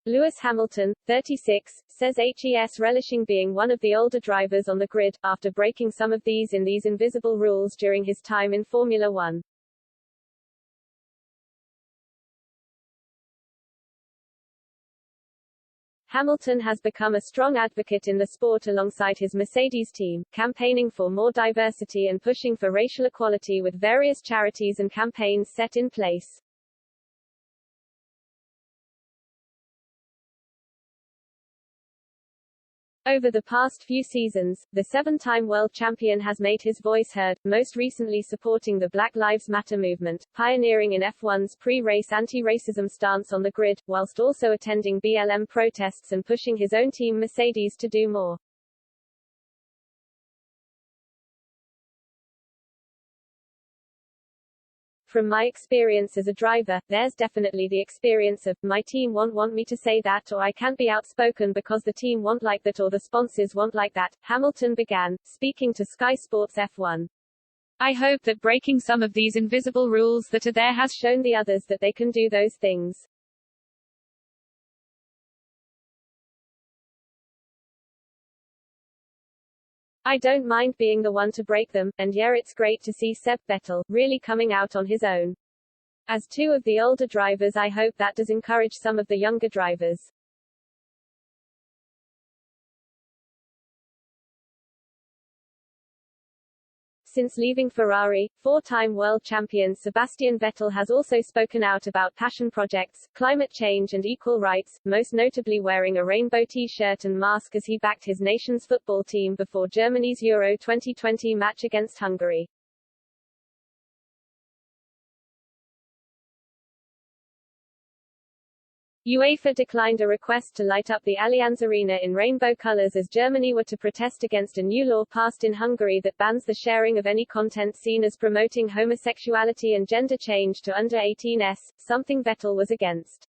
Lewis Hamilton, 36, says HES relishing being one of the older drivers on the grid, after breaking some of these invisible rules during his time in Formula One. Hamilton has become a strong advocate in the sport alongside his Mercedes team, campaigning for more diversity and pushing for racial equality with various charities and campaigns set in place. Over the past few seasons, the seven-time world champion has made his voice heard, most recently supporting the Black Lives Matter movement, pioneering in F1's pre-race anti-racism stance on the grid, whilst also attending BLM protests and pushing his own team Mercedes to do more. From my experience as a driver, there's definitely the experience of, my team won't want me to say that, or I can't be outspoken because the team won't like that or the sponsors won't like that, Hamilton began, speaking to Sky Sports F1. I hope that breaking some of these invisible rules that are there has shown the others that they can do those things. I don't mind being the one to break them, and yeah, it's great to see Seb Vettel really coming out on his own. As two of the older drivers, I hope that does encourage some of the younger drivers. Since leaving Ferrari, four-time world champion Sebastian Vettel has also spoken out about passion projects, climate change and equal rights, most notably wearing a rainbow t-shirt and mask as he backed his nation's football team before Germany's Euro 2020 match against Hungary. UEFA declined a request to light up the Allianz Arena in rainbow colors as Germany were to protest against a new law passed in Hungary that bans the sharing of any content seen as promoting homosexuality and gender change to under 18s, something Vettel was against.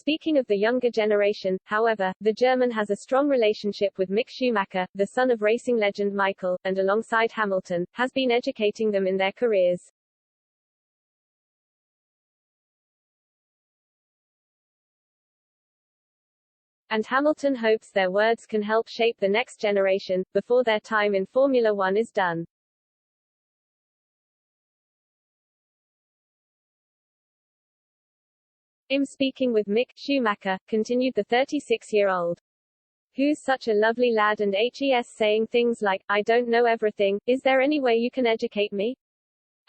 Speaking of the younger generation, however, the German has a strong relationship with Mick Schumacher, the son of racing legend Michael, and alongside Hamilton, has been educating them in their careers. And Hamilton hopes their words can help shape the next generation, before their time in Formula One is done. I'm speaking with Mick Schumacher, continued the 36-year-old. Who's such a lovely lad, and HES saying things like, I don't know everything, is there any way you can educate me?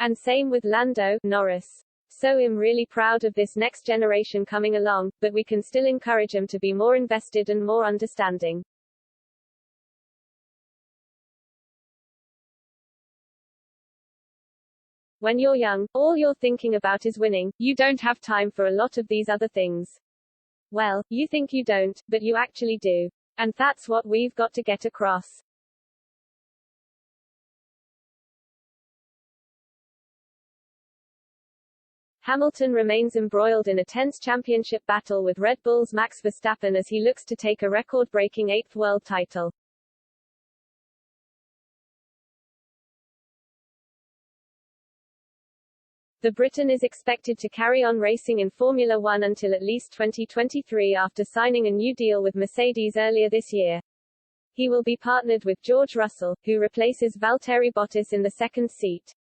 And same with Lando Norris. So I'm really proud of this next generation coming along, but we can still encourage them to be more invested and more understanding. When you're young, all you're thinking about is winning, you don't have time for a lot of these other things. Well, you think you don't, but you actually do. And that's what we've got to get across. Hamilton remains embroiled in a tense championship battle with Red Bull's Max Verstappen as he looks to take a record-breaking 8th world title. The Briton is expected to carry on racing in Formula One until at least 2023 after signing a new deal with Mercedes earlier this year. He will be partnered with George Russell, who replaces Valtteri Bottas in the second seat.